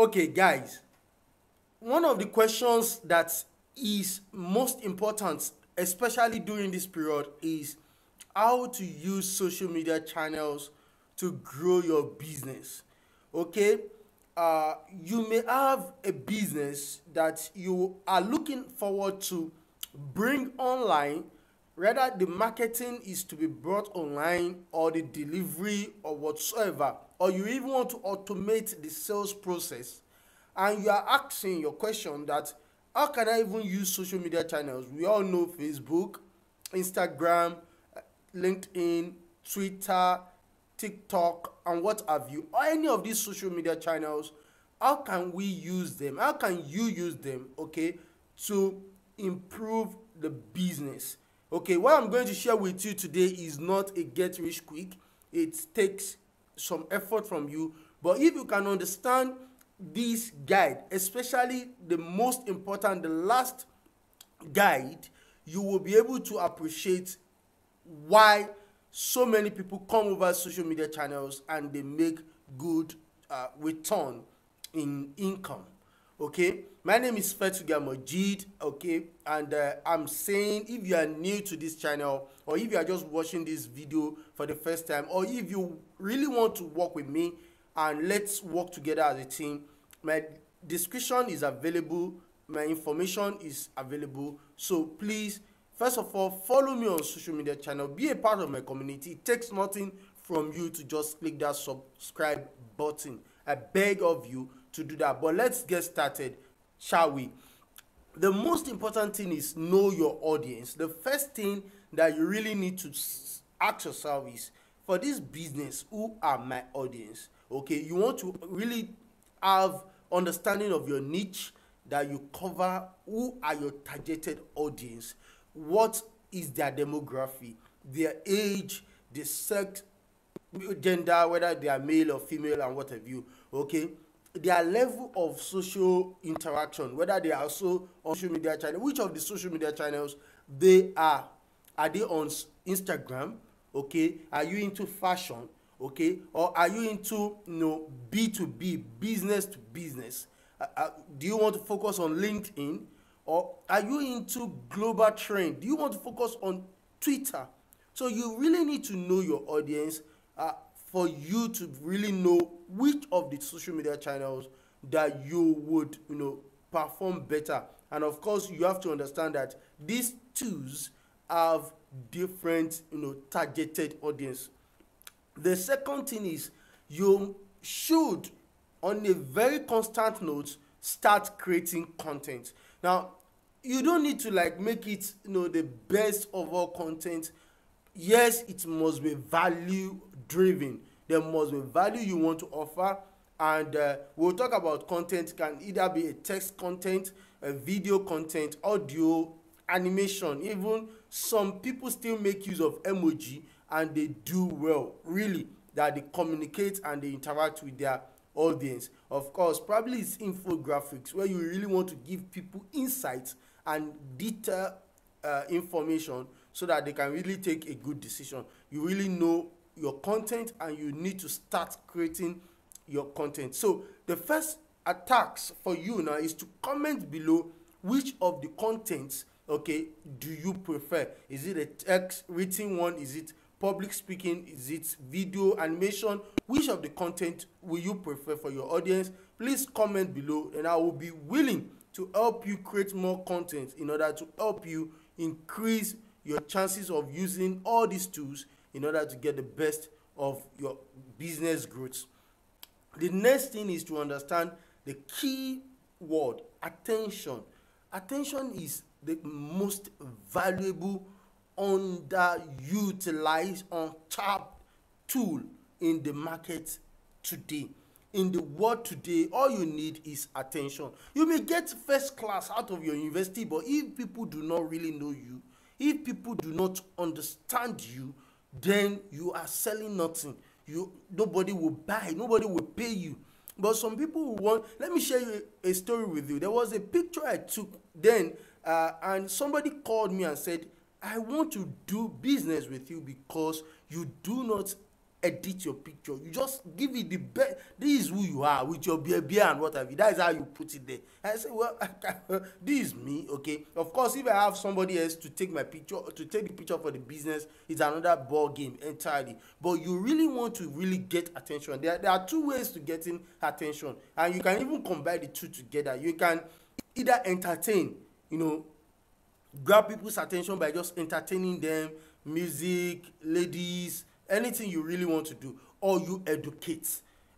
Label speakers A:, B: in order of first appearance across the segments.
A: Okay, guys, one of the questions that is most important, especially during this period, is how to use social media channels to grow your business. Okay, you may have a business that you are looking forward to bring online, whether the marketing is to be brought online or the delivery or whatsoever, or you even want to automate the sales process, and you are asking your question that how can I even use social media channels? We all know Facebook, Instagram, LinkedIn, Twitter, TikTok, and what have you, or any of these social media channels. How can we use them? How can you use them, okay, to improve the business? Okay, what I'm going to share with you today is not a get rich quick. It takes some effort from you, but if you can understand this guide, especially the most important, the last guide, you will be able to appreciate why so many people come over social media channels and they make good return in income. Okay, my name is Fetuga Mojeed. Okay, and I'm saying, if you are new to this channel, or if you are just watching this video for the first time, or if you really want to work with me and let's work together as a team, my description is available, my information is available. So please, first of all, follow me on social media channel, be a part of my community. It takes nothing from you to just click that subscribe button. I beg of you to do that. But let's get started, shall we? The most important thing is know your audience. The first thing that you really need to ask yourself is, for this business, who are my audience? Okay, you want to really have understanding of your niche that you cover. Who are your targeted audience? What is their demography, their age, the sex, gender, whether they are male or female, and what have you? Okay, their level of social interaction, whether they are also on social media channel, which of the social media channels they are. Are they on Instagram? Okay, are you into fashion? Okay, or are you into B2B, business to business? Do you want to focus on LinkedIn, or are you into global trend? Do you want to focus on Twitter? So you really need to know your audience for you to really know which of the social media channels that you would perform better. And of course, you have to understand that these tools have different targeted audience. The second thing is, you should, on a very constant note, start creating content. Now, you don't need to make it the best of all content. Yes, it must be value driven. There must be value you want to offer, and we'll talk about content. Can either be a text content, a video content, audio, animation. Even some people still make use of emoji, and they do well, really, that they communicate and they interact with their audience. Of course, probably it's infographics, where you really want to give people insights and detailed information so that they can really take a good decision. You really know your content, and you need to start creating your content. So the first attacks for you now is to comment below which of the contents, okay, do you prefer. Is it a text written one? Is it public speaking? Is it video, animation? Which of the content will you prefer for your audience? Please comment below, and I will be willing to help you create more content in order to help you increase your chances of using all these tools in order to get the best of your business growth. The next thing is to understand the key word, attention. Attention is the most valuable, underutilized, untapped tool in the market today. In the world today, all you need is attention. You may get first class out of your university, but if people do not really know you, if people do not understand you, then you are selling nothing. Nobody will buy, nobody will pay you. But some people will want. Let me share you a story with you. There was a picture I took then, and somebody called me and said, I want to do business with you because you do not edit your picture. You just give it the best. This is who you are with your beer and what have you. That is how you put it there. I say, well, this is me, okay. Of course, if I have somebody else to take my picture, to take the picture for the business, it's another ball game entirely. But you really want to really get attention. There are two ways to getting attention, and you can even combine the two together. You can either entertain, grab people's attention by just entertaining them, music, ladies, anything you really want to do, or you educate.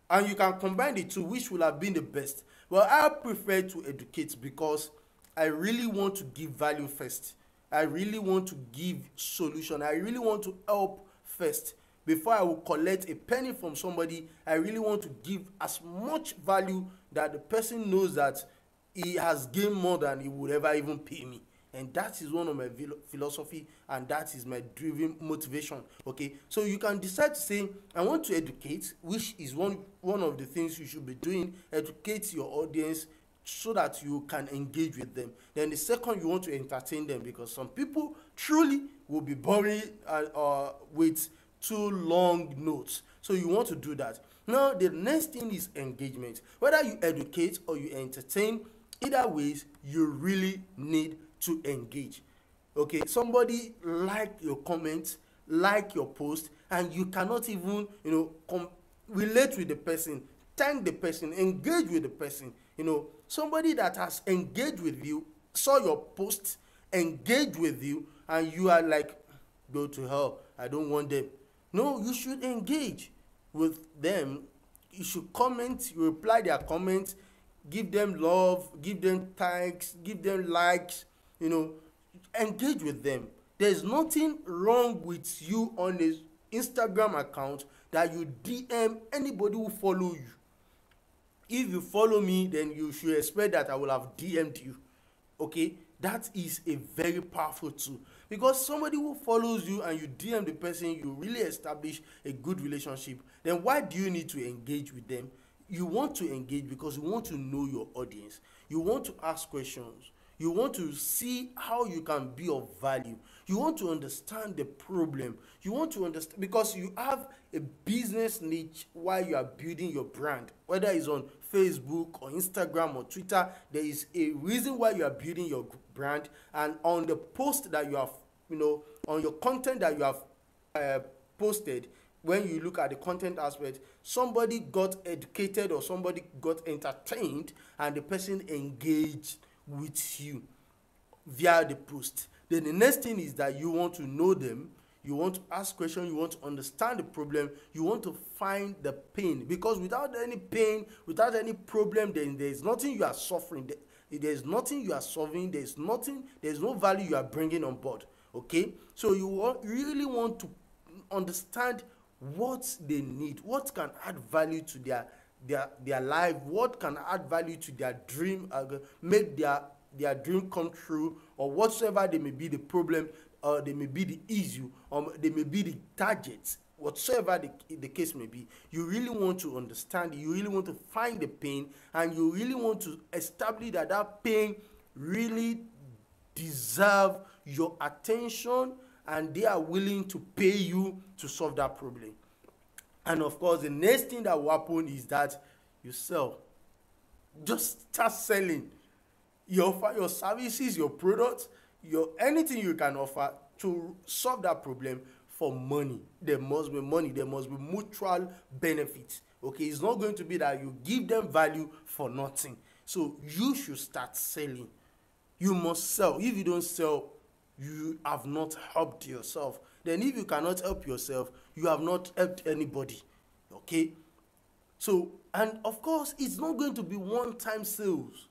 A: And you can combine the two, which will have been the best. Well, I prefer to educate because I really want to give value first. I really want to give solution. I really want to help first. Before I will collect a penny from somebody, I really want to give as much value that the person knows that he has gained more than he would ever even pay me. And that is one of my philosophy, and that is my driven motivation. Okay, so you can decide to say, I want to educate, which is one of the things you should be doing. Educate your audience so that you can engage with them. Then the second, you want to entertain them, because some people truly will be boring with too long notes. So you want to do that. Now the next thing is engagement. Whether you educate or you entertain, either ways you really need to engage. Okay, somebody like your comment, like your post, and you cannot even relate with the person, thank the person, engage with the person. Somebody that has engaged with you, saw your post, engaged with you, and you are like, go to hell, I don't want them. No, you should engage with them. You should comment, you reply their comments, give them love, give them thanks, give them likes, engage with them. There's nothing wrong with you on a Instagram account that you DM anybody who follow you. If you follow me, then you should expect that I will have DM'd you. Okay, that is a very powerful tool, because somebody who follows you and you DM the person, you really establish a good relationship. Then why do you need to engage with them? You want to engage because you want to know your audience. You want to ask questions. You want to see how you can be of value. You want to understand the problem. You want to understand, because you have a business niche while you are building your brand, whether it's on Facebook or Instagram or Twitter. There is a reason why you are building your brand, and on the post that you have, on your content that you have posted, when you look at the content aspect, somebody got educated or somebody got entertained, and the person engaged with you via the post. Then the next thing is that you want to know them, you want to ask questions, you want to understand the problem, you want to find the pain, because without any pain, without any problem, then there is nothing you are suffering, there is nothing you are solving, there is no value you are bringing on board. Okay, so you really want to understand what they need, what can add value to their life, what can add value to their dream, make their dream come true, or whatsoever they may be the problem, or they may be the issue, or they may be the target, whatsoever the case may be. You really want to understand, you really want to find the pain, and you really want to establish that pain really deserves your attention, and they are willing to pay you to solve that problem. And of course, the next thing that will happen is that you sell. Just start selling. You offer your services, your products, anything you can offer to solve that problem for money. There must be money. There must be mutual benefit. Okay, it's not going to be that you give them value for nothing. So you should start selling. You must sell. If you don't sell, you have not helped yourself. Then if you cannot help yourself, you have not helped anybody. Okay, so, and of course, it's not going to be one-time sales,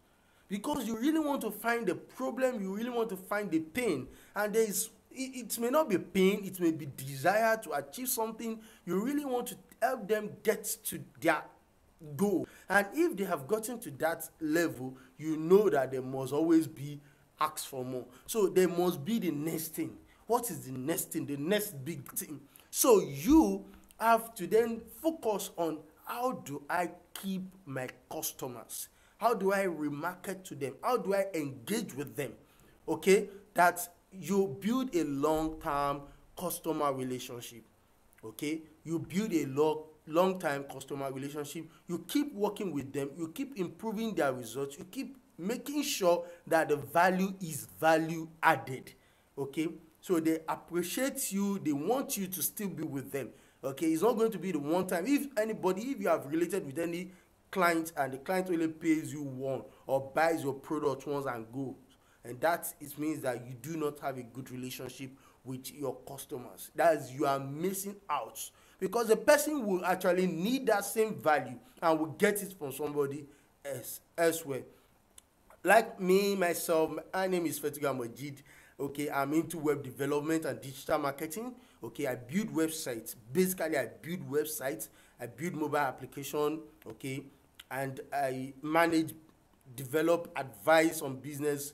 A: because you really want to find the problem, you really want to find the pain, and it may not be pain, it may be desire to achieve something. You really want to help them get to their goal, and if they have gotten to that level, you know that there must always be ask for more. So there must be the next thing. What is the next thing? The next big thing. So you have to then focus on, how do I keep my customers? How do I remarket to them? How do I engage with them? Okay, that you build a long-term customer relationship. Okay, you build a long time customer relationship, you keep working with them, you keep improving their results, you keep making sure that the value is value added. Okay, so they appreciate you, they want you to still be with them. Okay, it's not going to be the one time. If you have related with any client and the client only pays you one or buys your product once and goes, and that it means that you do not have a good relationship with your customers. That is, you are missing out, because the person will actually need that same value and will get it from somebody else elsewhere. Like me myself, my name is Fetuga Mojeed. Okay, I'm into web development and digital marketing. Okay, I build websites. Basically, I build websites, I build mobile application. Okay, and I manage, develop, advise on business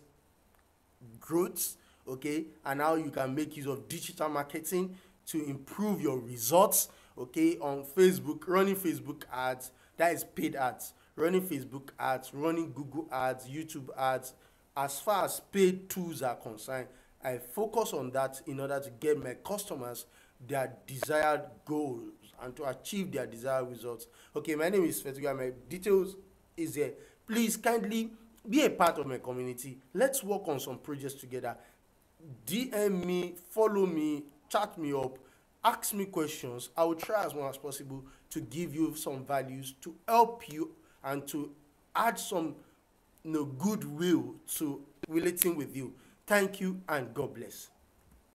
A: growth. Okay, and how you can make use of digital marketing to improve your results. Okay, on Facebook, running Facebook ads, that is paid ads, running Facebook ads, running Google ads, YouTube ads. As far as paid tools are concerned, I focus on that in order to get my customers their desired goals and to achieve their desired results. Okay, my name is Fetuga. My details is there. Please kindly be a part of my community. Let's work on some projects together. DM me, follow me, chat me up, ask me questions. I will try as much as possible to give you some values, to help you, and to add some goodwill to relating with you. Thank you and God bless.